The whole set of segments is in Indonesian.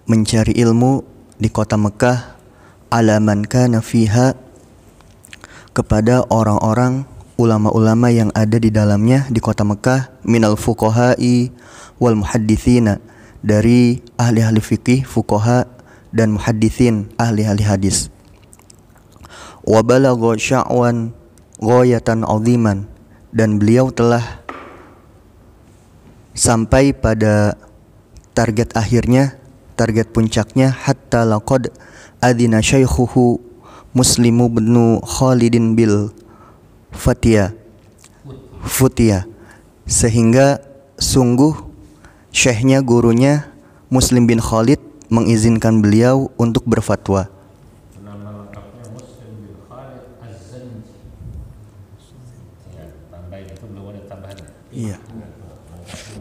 mencari ilmu di kota Mekah ala man kana fiha, kepada orang-orang ulama-ulama yang ada di dalamnya di kota Mekah, minal fuqaha'i wal muhadditsina, dari ahli-ahli fikih fuqaha dan muhadditsin, ahli-ahli hadis. Wa balagha sya'wan ghayatan 'aziman, dan beliau telah sampai pada target akhirnya, target puncaknya, hatta laqad adzina syaikhuhu Muslimu bin Khalidin bil Futya, sehingga sungguh syekhnya, gurunya Muslim bin Khalid mengizinkan beliau untuk berfatwa. Nama lengkapnya Muslim bin Khalid Az-Zanji. Ya, tambahin itu belum ada tambahan. Iya.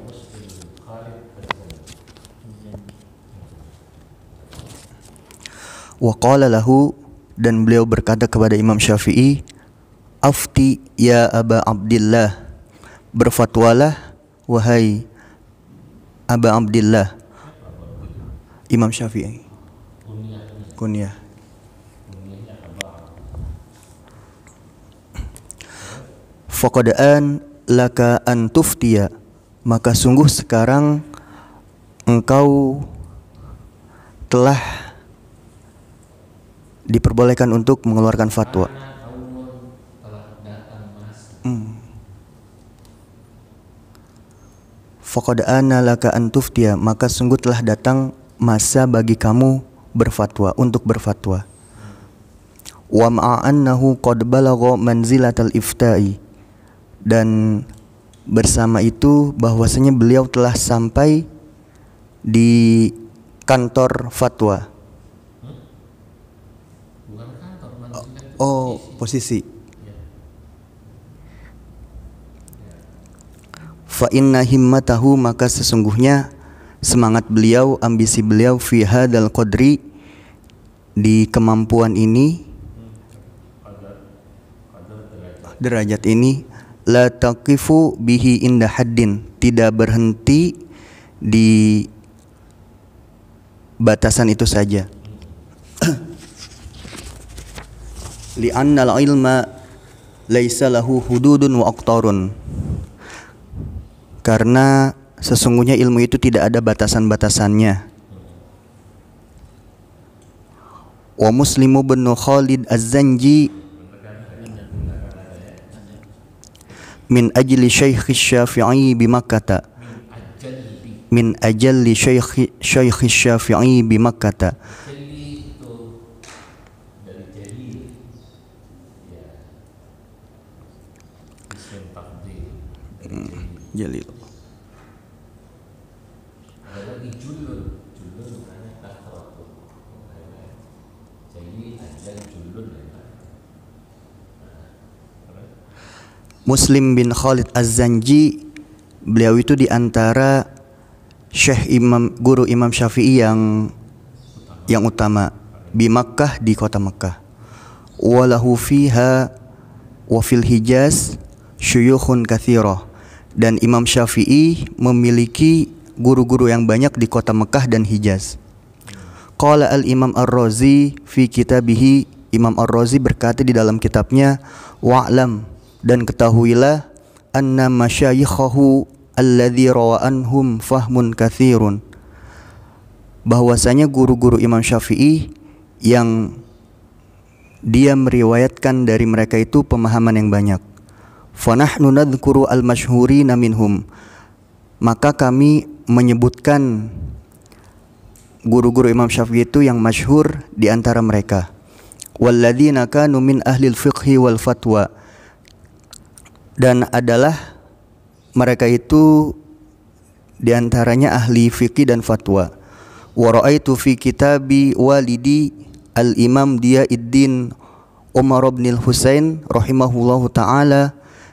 Muslim bin Khalid Az-Zanji. Wa qala lahu, dan beliau berkata kepada Imam Syafi'i, afti ya Aba Abdillah, berfatwalah wahai Aba Abdillah. Imam Syafi'i kunyah. Faqad an laka an tuftiya, maka sungguh sekarang engkau telah diperbolehkan untuk mengeluarkan fatwa. Faqad ana laka an tuftiya, maka sungguh telah datang masa bagi kamu berfatwa, untuk berfatwa. Wa ma'annahu qad balagha manzilatal ifta'i, dan bersama itu bahwasanya beliau telah sampai di kantor fatwa. Oh, posisi. Fa inna himmatahu, maka sesungguhnya semangat beliau, ambisi beliau, fi hadzal qadri, di kemampuan ini, derajat ini, la taqifu bihi inda haddin, tidak berhenti di batasan itu saja. Li'annal ilma laisa lahu hududun wa aqtarun, karena sesungguhnya ilmu itu tidak ada batasan-batasannya. Wa Muslimu bin Khalid Az-Zanji min ajli Syekh Syafi'i bi Makkah, min ajalli Syekh Syafi'i bi Makkah. Jalil. Muslim bin Khalid Az-Zanji, beliau itu di antara Syekh Imam, guru Imam Syafi'i yang utama di Makkah, di kota Makkah. Walahu fiha wa fil Hijaz syuyukhun katsirah, dan Imam Syafi'i memiliki guru-guru yang banyak di kota Mekah dan Hijaz. Qala al-Imam Ar-Razi fi kitabihi, Imam Ar-Razi berkata di dalam kitabnya, wa'lam, dan ketahuilah, anna masyayikhahu alladzi rawa anhum fahmun katsirun, bahwasanya guru-guru Imam Syafi'i yang dia meriwayatkan dari mereka itu pemahaman yang banyak. Fa nahnu nadhkuru al-masyhurina minhum, maka kami menyebutkan guru-guru Imam Syafi'i itu yang masyhur di antara mereka. Walladzina kanu min ahlil fiqhi wal fatwa, dan adalah mereka itu di antaranya ahli fiqih dan fatwa. Wa ra'aitu fi kitabi walidi al-Imam Diyauddin Umar bin Husain rahimahullahu taala,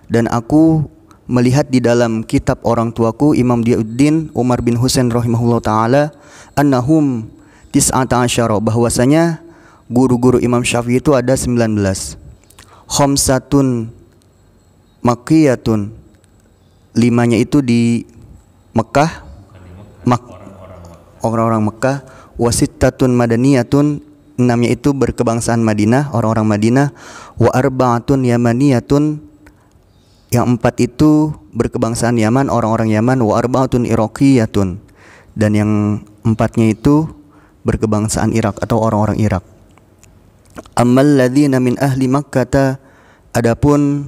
dan aku melihat di dalam kitab orang tuaku Imam Diyauddin Umar bin Husain rahimahullahu taala, annahum tis'ata asyara, bahwasanya guru-guru Imam Syafi'i itu ada 19. Khamsatun makkiyatun, 5-nya itu di Mekah, orang-orang Mekah, wasittatun madaniyatun, 6-nya itu berkebangsaan Madinah, orang-orang Madinah, wa arba'atun yamaniyatun, yang 4 itu berkebangsaan Yaman, orang-orang Yaman, wa arba'atun iraqiyatun, dan yang 4-nya itu berkebangsaan Irak atau orang-orang Irak. Ammal ladzina min ahli Makkah, adapun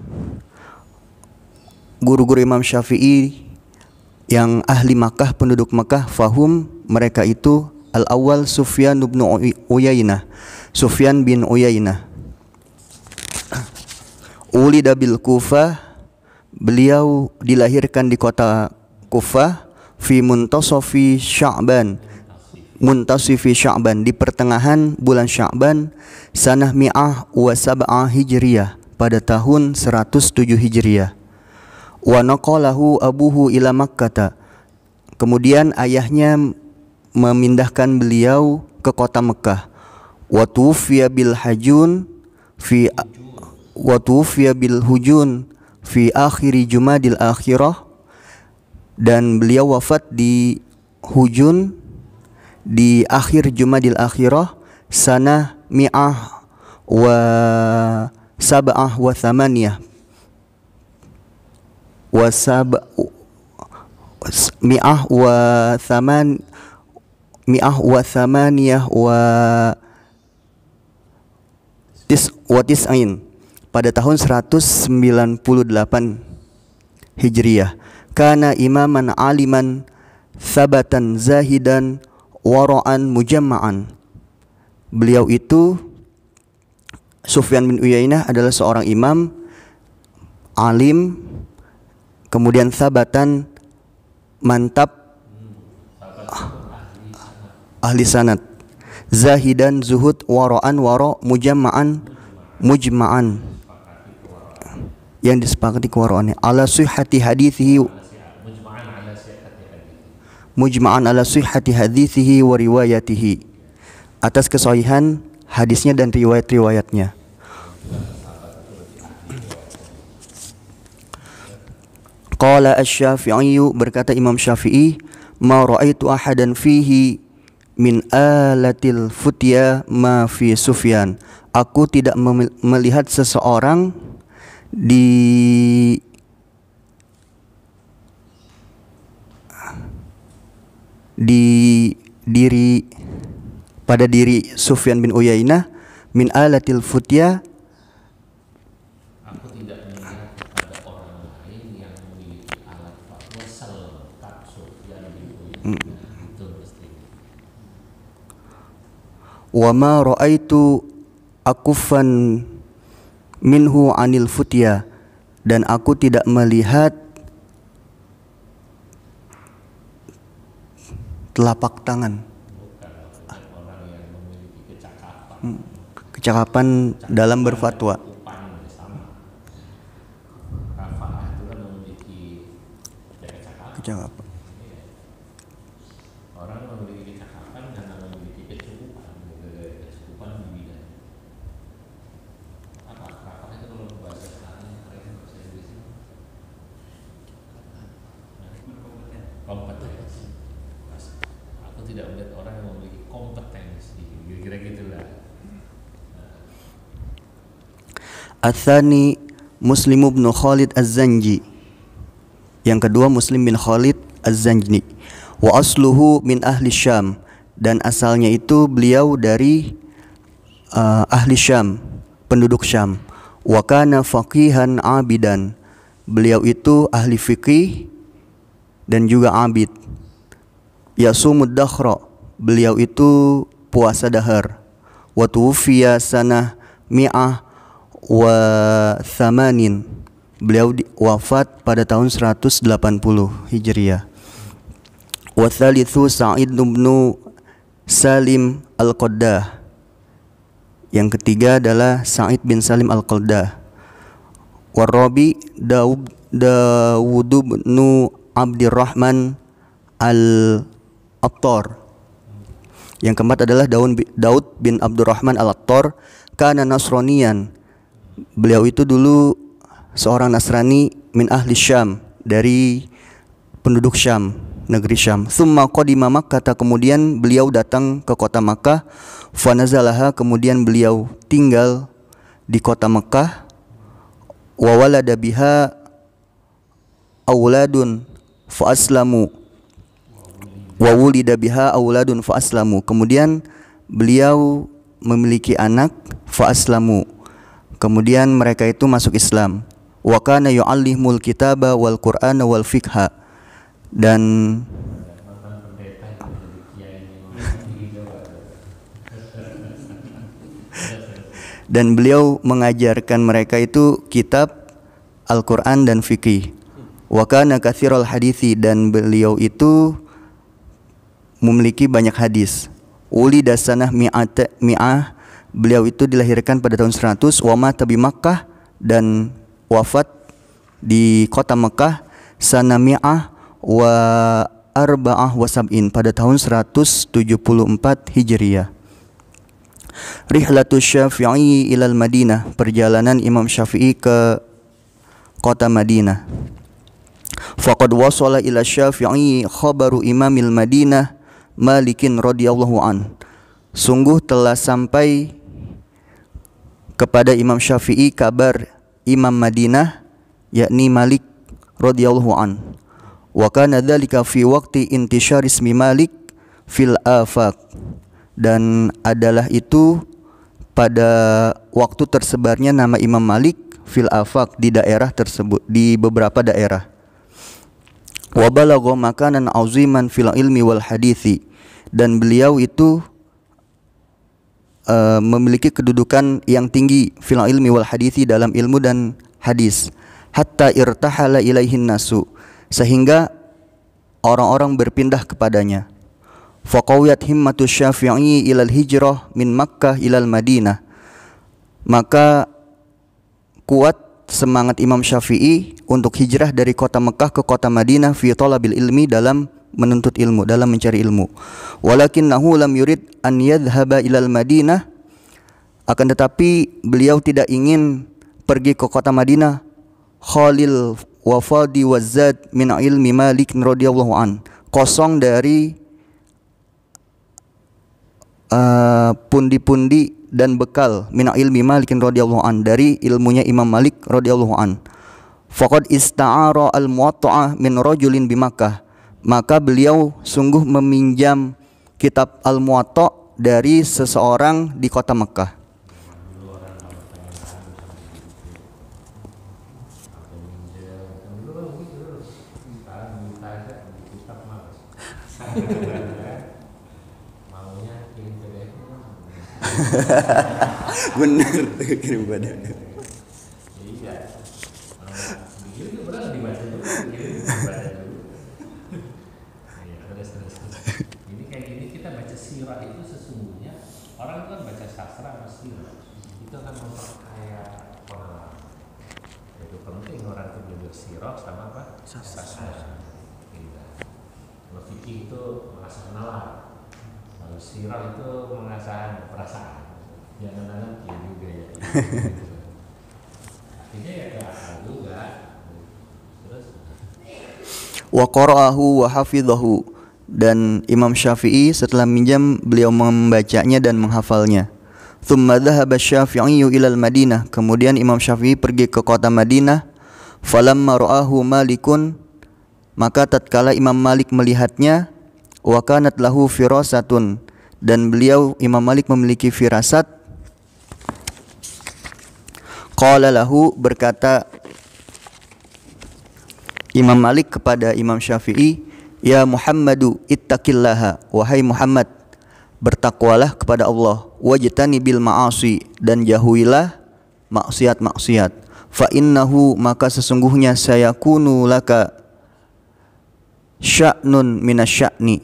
guru-guru Imam Syafi'i yang ahli Makkah, penduduk Makkah, fahum, mereka itu al-awwal Sufyan bin Uyainah, Sufyan bin Uyainah. Ulida bil Kufah, beliau dilahirkan di kota Kufah, fi muntasifi Sya'ban, di pertengahan bulan Sya'ban, sanah mi'ah wa sab'ah hijriyah, pada tahun 107 hijriyah. Wa naqalahu abuhu ila Makkah, kemudian ayahnya memindahkan beliau ke kota Mekah. Wa tuwfiya bil hujun fi akhir Jumadil akhirah, dan beliau wafat di Hujun di akhir Jumadil akhirah, sanah mi'ah wa sab'ah wa thamaniyah mi'ah wa thamaniyah wa tis'in, pada tahun 198 Hijriyah. Kana imaman aliman thabatan zahidan wara'an mujamma'an. Beliau itu, Sufyan bin Uyainah, adalah seorang imam alim, kemudian thabatan, mantap, ahli sanad, zahidan, zuhud, wara'an, wara', mujamma'an, mujma'an, yang disepakati kewara'annya, ala sihhati hadithihi, mujma'an ala sihhati hadithihi wa riwayatihi, atas kesahihan hadisnya dan riwayat-riwayatnya. Qala asy-Syafi'i, berkata Imam Syafi'i, ma ra'aitu ahadan fihi min alatil futya ma fi Sufyan. Aku tidak melihat seseorang di pada diri Sufyan bin Uyainah min alatil futya, Aku tidak melihat pada orang lain yang memiliki alat fatwa selengkap Sufyan bin Uyainah. Itu mesti. wa ma ra'aitu akuffan minhu anil futya, dan aku tidak melihat telapak tangan, Orang yang memiliki kecakapan. kecakapan dalam berfatwa. Rafaah itu kan memiliki kecakapan. Kecakapan. Orang memiliki kecakapan karena memiliki kecukupan di bidang. Apa rafaah itu kalau bahasa bahasa Inggris? Kompetensi. Aku tidak melihat orang yang memiliki kompetensi. Kira-kira gitulah. Atsani Muslim bin Khalid Az-Zanji, yang kedua Muslim bin Khalid Az-Zanji. Wa asluhu min ahli Syam, dan asalnya itu beliau dari ahli Syam, penduduk Syam. Wa kana faqihan abidan, beliau itu ahli fikih dan juga abid. Yasumud dakhra, beliau itu puasa dahar. Wa tuwfiya sanah mi'ah wa thamanin, beliau wafat pada tahun 180 Hijriah. Wa thalithu Sa'id bin Salim Al-Qaddah, yang ketiga adalah Sa'id bin Salim Al-Qaddah. Wa rabi Dawud bin Abdurrahman Al-Attar, yang keempat adalah Daud bin Abdurrahman Al-Attar. Kana Nasraniyan, beliau itu dulu seorang Nasrani, min ahli Syam, dari penduduk Syam. negeri Syam. Tsumma qadima Makkah, kemudian beliau datang ke kota Makkah. Fa nazalaha, kemudian beliau tinggal di kota Makkah. Wa walada biha auladun fa aslamu. Wa wulida biha auladun fa aslamu. Kemudian beliau memiliki anak fa aslamu. Kemudian mereka itu masuk Islam. Wa kana yu'allimul kitaba wal qur'ana wal fiqha, dan beliau mengajarkan mereka itu kitab Al-Qur'an dan fikih. Wa kana katsiral hadithi, dan beliau itu memiliki banyak hadis. Ulida sanah mi'ah, beliau itu dilahirkan pada tahun 100. Wa mata bi Makkah, dan wafat di kota Mekah sana mi'ah wa arba'ah wa sab'in, pada tahun 174 Hijriah. Rihlatus Syafi'i ilal Madinah, perjalanan Imam Syafi'i ke kota Madinah. Faqad wasala ila Syafi'i khabaru Imamil Madinah Malikin radhiyallahu an. Sungguh telah sampai kepada Imam Syafi'i kabar Imam Madinah, yakni Malik radhiyallahu an. Wa kana dzalika fi waqti intishar ismi Malik fil afaq, dan adalah itu pada waktu tersebarnya nama Imam Malik fil afaq, di daerah tersebut, di beberapa daerah. Wa balagha makanan aziman fil ilmi wal hadithi, dan beliau itu memiliki kedudukan yang tinggi fil ilmi wal hadithi, dalam ilmu dan hadis. Hatta irtahala ilaihin nasu, sehingga orang-orang berpindah kepadanya. Faqawiyat himmatu Syafi'i ilal hijrah min Makkah ilal Madinah, maka kuat semangat Imam Syafi'i untuk hijrah dari kota Mekah ke kota Madinah fi talabil ilmi, dalam menuntut ilmu, dalam mencari ilmu. Walakinnahu lam yurid an yadhhaba ilal Madinah, akan tetapi beliau tidak ingin pergi ke kota Madinah khalil wa fadi wa zad min ilmi Malik radhiyallahu an, kosong dari pundi-pundi dan bekal min ilmi Malik radhiyallahu an, dari ilmunya Imam Malik radhiyallahu an. Faqad ista'ara al-Muwatta'ah min rajulin bi Makkah, maka beliau sungguh meminjam kitab Al-Muwatta' dari seseorang di kota Mekah. Bener, kirim pada. Iya. Itu benar dibaca dulu, dibaca dulu. Terus. Ini kayak gini, kita baca sirah itu sesungguhnya orang kan baca sastra sama sirah itu akan memperkaya pengalaman. Itu penting orang itu belajar sirah sama apa? Sastra. Kalau fikih itu mengasah nalar, kalau sirah itu mengasah perasaan. Jangan-jangan ya juga ya. Artinya ya akal juga. Terus Wa qara'ahu wa hafidhahu, dan Imam Syafi'i setelah minjam beliau membacanya dan menghafalnya. Tsumma dhahaba Syafi'i ila al-Madinah, kemudian Imam Syafi'i pergi ke kota Madinah. Falamma ra'ahu Malikun, maka tatkala Imam Malik melihatnya, wa kanat lahu firasatun, dan beliau Imam Malik memiliki firasat. Qala lahu, berkata Imam Malik kepada Imam Syafi'i, ya Muhammadu ittaqillaha, wahai Muhammad, bertakwalah kepada Allah, wajtani bil ma'asi, dan jauhilah maksiat-maksiat. Fa innahu, maka sesungguhnya sayakunu laka sya'nun minasya'ni,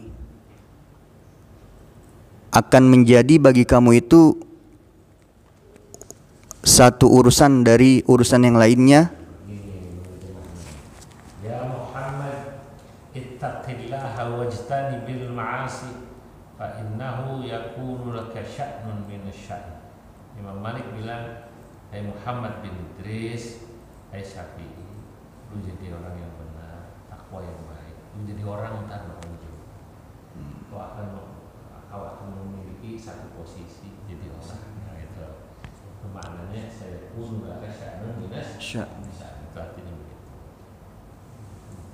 akan menjadi bagi kamu itu satu urusan dari urusan yang lainnya. Ya Muhammad ittaqillaha wajtani bil ma'asi fa innahu yakunu laka sya'nun minasya'n. Imam Malik bilang, hai Muhammad bin Idris, hai Syafi'i, lu jadi orang yang benar, takwa yang baik. menjadi orang ntar kau akan memiliki satu posisi jadi orang. Nah, itu maknanya saya pun nggak kesya'an minus bisa itu artinya begitu.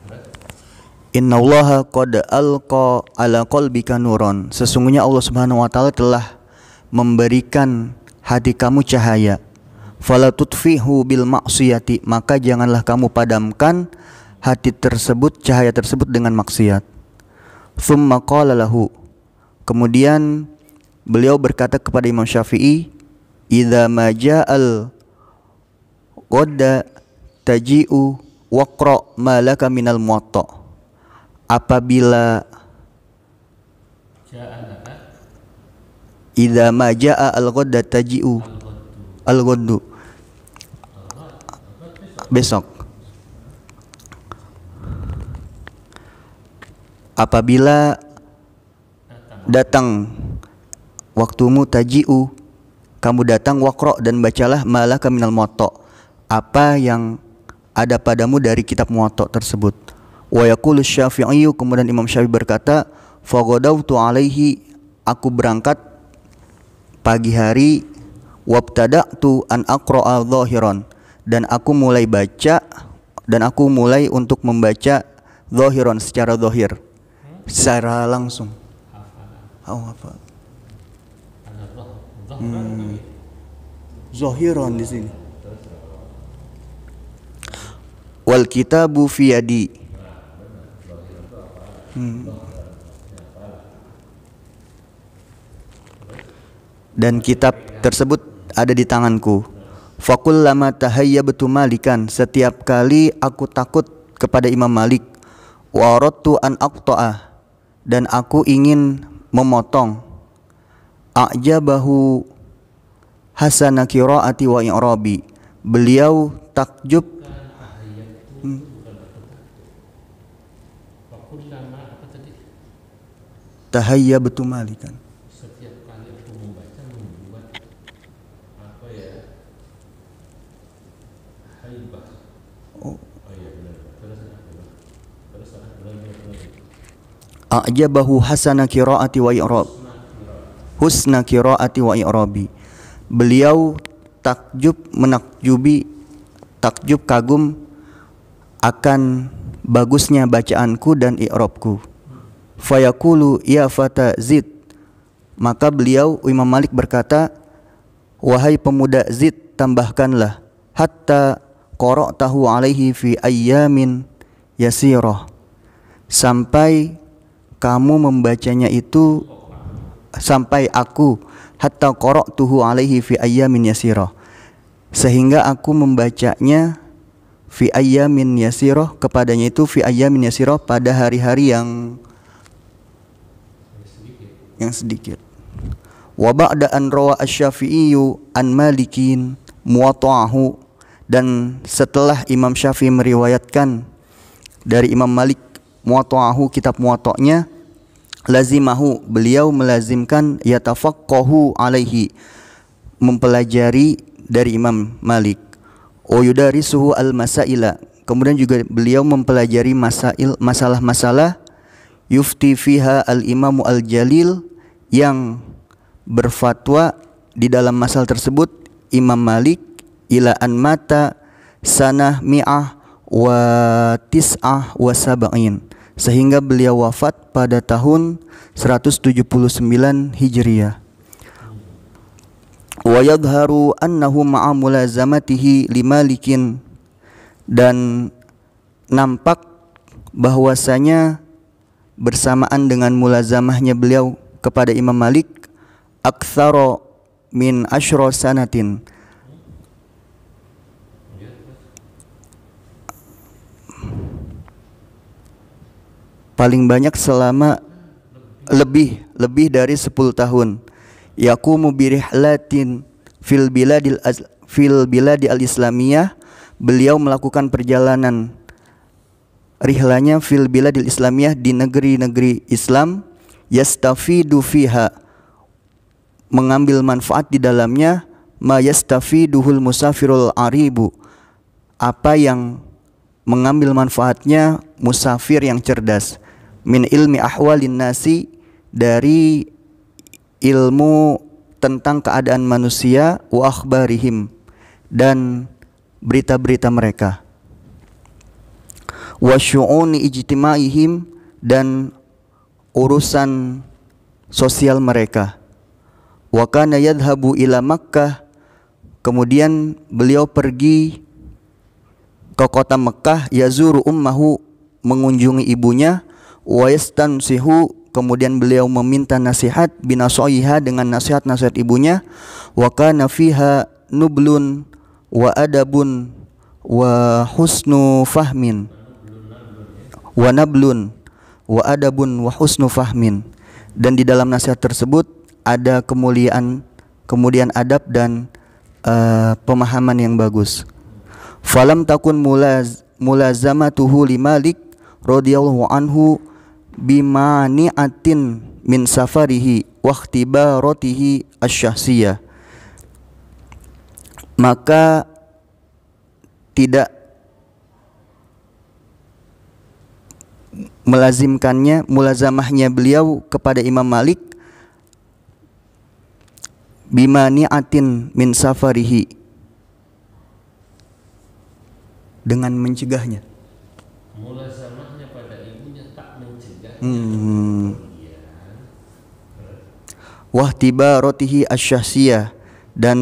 Terus Innallaha qad alqa ala qalbika nuron. Sesungguhnya Allah Subhanahu wa taala telah memberikan hati kamu cahaya. Fala tutfihu bil ma'siyati, maka janganlah kamu padamkan hati tersebut, cahaya tersebut dengan maksiat. Tsumma qala lahu, kemudian beliau berkata kepada Imam Syafi'i, idza ma ja'al qadda taji'u waqra ma laka minal muwatta. Apabila idza ma jaa al-ghadda taji'u al-ghaddu besok, apabila datang waktumu, taji'u kamu datang, waqra dan bacalah malaka minal muwatta, apa yang ada padamu dari kitab muwatta tersebut. Wa yaqulu Syafi'i, kemudian Imam Syafi'i berkata, faghadawtu alaihi, aku berangkat pagi hari, wabtada'tu an aqra'a zahiran, dan aku mulai baca, dan aku mulai untuk membaca zahiran, secara zahir, secara langsung. Apa? Zahiran di sini. Wal kitabu fi yadi. Dan kitab tersebut ada di tanganku. Fakullama tahayyabtu malikan, setiap kali aku takut kepada Imam Malik, wa aradtu an aqta'a, dan aku ingin memotong, a'jabahu hasana qiraati wa i'rabi, beliau takjub. Tahayyabtu malikan, setiap kali aku membaca membuat apa ya, haibah. Oh iya benar. Terus a'jabahu hasana qiraati wa i'rab, husna qiraati wa i'rabi, beliau takjub, takjub kagum akan bagusnya bacaanku dan i'rabku. Fayaqulu ya fata zid, maka beliau Imam Malik berkata, wahai pemuda, zid, tambahkanlah, hatta qara'tahu alaihi fi ayyamin yasirah, sampai kamu membacanya itu, sampai aku, hatta qara'tuhu alaihi fi ayyamin yasirah, sehingga aku membacanya fi ayyamin yasirah, kepadanya itu fi ayyamin yasirah, pada hari-hari yang sedikit. Wa ba'da an rawa asy-Syafi'iyyu an Malikin muwatta'ahu, dan setelah Imam Syafi'i meriwayatkan dari Imam Malik muwatta'ahu, kitab muwatta'nya, lazimahu, beliau melazimkan, yatafaqqahu alaihi, mempelajari dari Imam Malik, wa yudarisuhu al-masaila, kemudian juga beliau mempelajari masalah-masalah, yufti fiha al-imamu al-jalil, yang berfatwa di dalam masalah tersebut Imam Malik, ila an mata sanah mi'ah wa tis'ah wa sab'in, sehingga beliau wafat pada tahun 179 Hijriah. Wa yadharu annahu ma'a mulazamatihi limalikin, dan nampak bahwasanya bersamaan dengan mulazamahnya beliau kepada Imam Malik, aktsara min asyra sanatin, paling banyak selama lebih dari 10 tahun. Yaqumu birihlatin fil biladi al-islamiyah, beliau melakukan perjalanan rihlanya fil biladil islamiyah, di negeri-negeri Islam, yastafidu fiha, mengambil manfaat di dalamnya, ma yastafiduhul musafirul aribu, apa yang mengambil manfaatnya musafir yang cerdas, min ilmi ahwalin nasi, dari ilmu tentang keadaan manusia, wa akhbarihim, dan berita-berita mereka, wa syu'uni ijtimaihim, dan urusan sosial mereka. Wa kana yadhhabu ila Makkah, kemudian beliau pergi ke kota Mekah, yazuru ummahu, mengunjungi ibunya, wa yastansihu, kemudian beliau meminta nasihat, binasoiha, dengan nasihat-nasihat ibunya, wa kana fiha nublun wa adabun wa husnu fahmin, wa nablun wa adabun wa husnu fahmin, dan di dalam nasihat tersebut ada kemuliaan, kemudian adab dan pemahaman yang bagus. Falam takun mulazamatuhu li Malik radhiyallahu anhu bimani'atin min safarihi wa ikhtibaratihi asy-syahsiyah, maka tidak mulazamahnya beliau kepada Imam Malik bimani'atin min safarihi, dengan mencegahnya. Mulazamahnya pada ibunya tak mencegahnya. Wahtibaratihi asy-syahsiyah, dan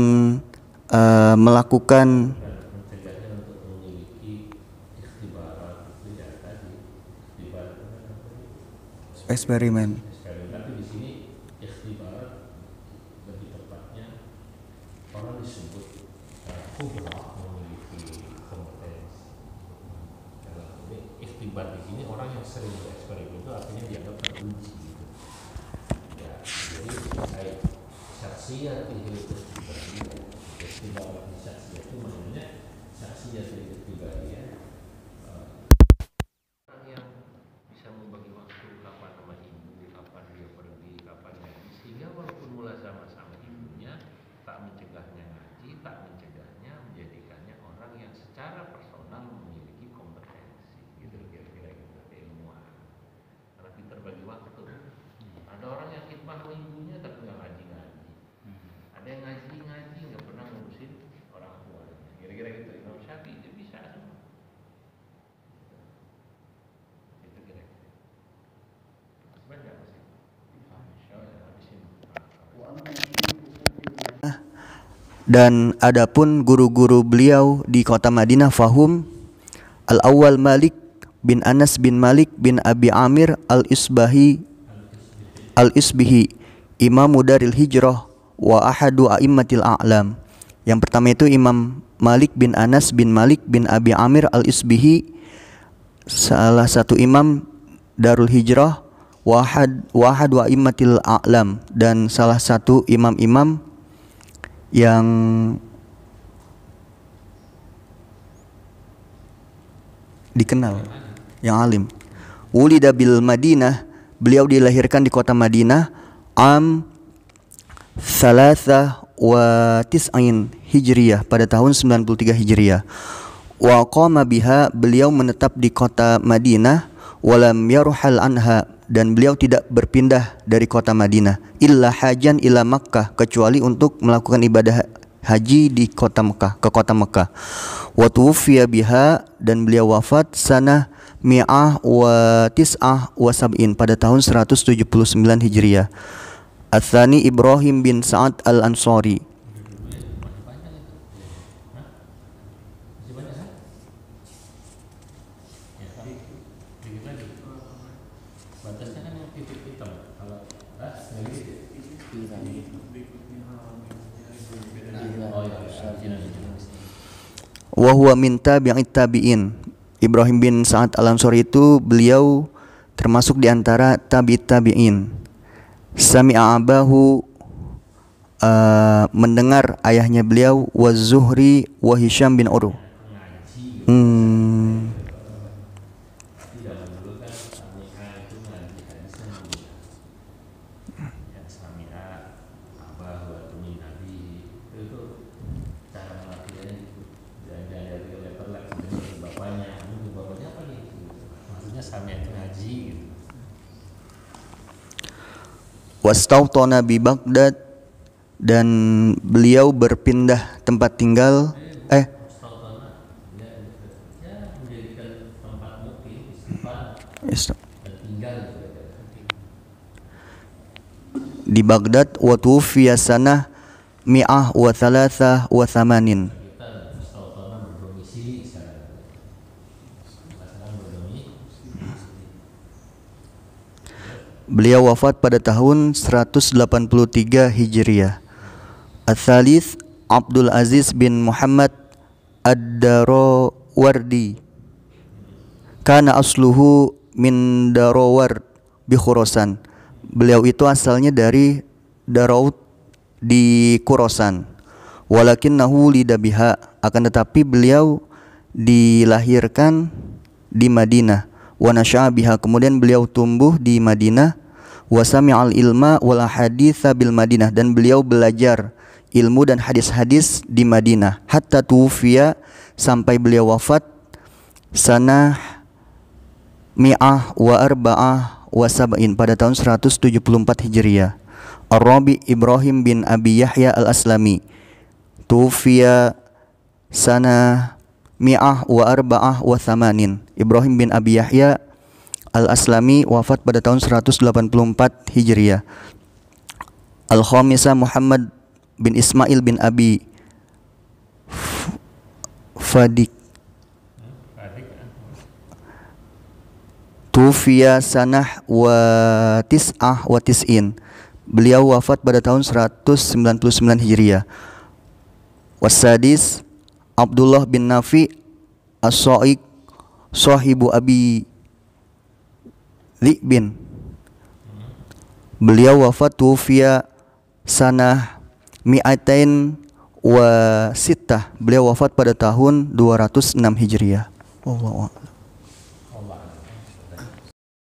melakukan mencegahnya untuk memiliki ikhtibarat, itu ya tadi ikhtibarat eksperimen. tapi di sini ikhtibarat lebih tepatnya orang disebut kubra, memiliki kompetensi. Karena ikhtibar di sini orang yang sering bereksperimen itu artinya dianggap teruji gitu. Ya, jadi saya saksiat itu ikhtibar saksiat itu maksudnya saksiat itu ya. Orang yang bisa membagi waktu, kapan sama ibu, kapan dia pergi, kapan ngaji, sehingga walaupun mulai sama-sama ibunya tak mencegahnya ngaji, tak mencegahnya menjadikannya orang yang secara personal memiliki kompetensi, gitu kira-kira gitu, keilmuan. Karena pintar bagi waktu. Ada orang yang khidmah sama ibunya tapi nggak ngaji-ngaji. Ada yang ngaji-ngaji nggak pernah ngurusin orang tuanya. Kira-kira gitu. Imam Syafi'i itu bisa semua. Itu kira-kira. Sebenarnya apa sih? Dan adapun guru-guru beliau di kota Madinah, fahum al-awwal Malik bin Anas bin Malik bin Abi Amir al-Isbihi, imamu daril hijrah wa ahadu a'immatil a'lam. Yang pertama itu Imam Malik bin Anas bin Malik bin Abi Amir al-Isbihi, salah satu imam darul hijrah, wa ahadu a'immatil a'lam, dan salah satu imam-imam yang dikenal, yang alim. Wulida bil Madinah, beliau dilahirkan di kota Madinah, am Thalatha wa Tis'ain Hijriyah, pada tahun 93 Hijriyah. Wa qama biha, beliau menetap di kota Madinah, walam yaruhal anha, dan beliau tidak berpindah dari kota Madinah, illa hajan ila Makkah, kecuali untuk melakukan ibadah haji di kota Mekah, ke kota Mekah. Wa tuwfiya biha, dan beliau wafat sanah mi'ah wa tis'ah wa sab'in, pada tahun 179 Hijriah. Ats-tsani Ibrahim bin Sa'ad al-Ansari. Wa huwa min tabi'it tabi'in. Ibrahim bin Sa'ad al-Ansari itu beliau termasuk di antara tabi'it tabi'in. Sami'a abahu, mendengar ayahnya beliau, wa Zuhri wa Hisham bin Urwa. Wastawtana bi Baghdad, dan beliau berpindah tempat tinggal Sultanah ya menjadikan tempat mukim dan tinggal di Baghdad. Wa tuwfiya sanah mi'ah wa thalathah wa thamanin. kita Sultanah berdomisili sekarang berdomisili. Beliau wafat pada tahun 183 Hijriah. Ats-tsalits Abdul Aziz bin Muhammad Ad-Darawardi. Kana asluhu min Daraward bi Khurasan. Beliau itu asalnya dari Darawd di Khurasan. Walakinnahu lidabiha, akan tetapi beliau dilahirkan di Madinah. Wa nasya'a biha, kemudian beliau tumbuh di Madinah. Wa sami'al ilma wal haditsa bil Madinah, dan beliau belajar ilmu dan hadis-hadis di Madinah. Hatta tuwfiya, sampai beliau wafat sanah mi'ah wa arba'ah wa sab'in, pada tahun 174 Hijriah. Ar-Rabi Ibrahim bin Abi Yahya al-Aslami tuwfiya sanah mi'ah wa arba'ah wa thamanin. Ibrahim bin Abi Yahya al-Aslami wafat pada tahun 184 Hijriah. Al-Khamisah Muhammad bin Ismail bin Abi Fadik tufiya sanah wa tis'ah wa tis'in. Beliau wafat pada tahun 199 Hijriah. Wasadis Abdullah bin Nafi As-Sa'iq sahibu Abi Dhi'bin. Beliau wafat tufiya sanah mi'atain wa sittah. Beliau wafat pada tahun 206 Hijriah. Wallahu a'lam.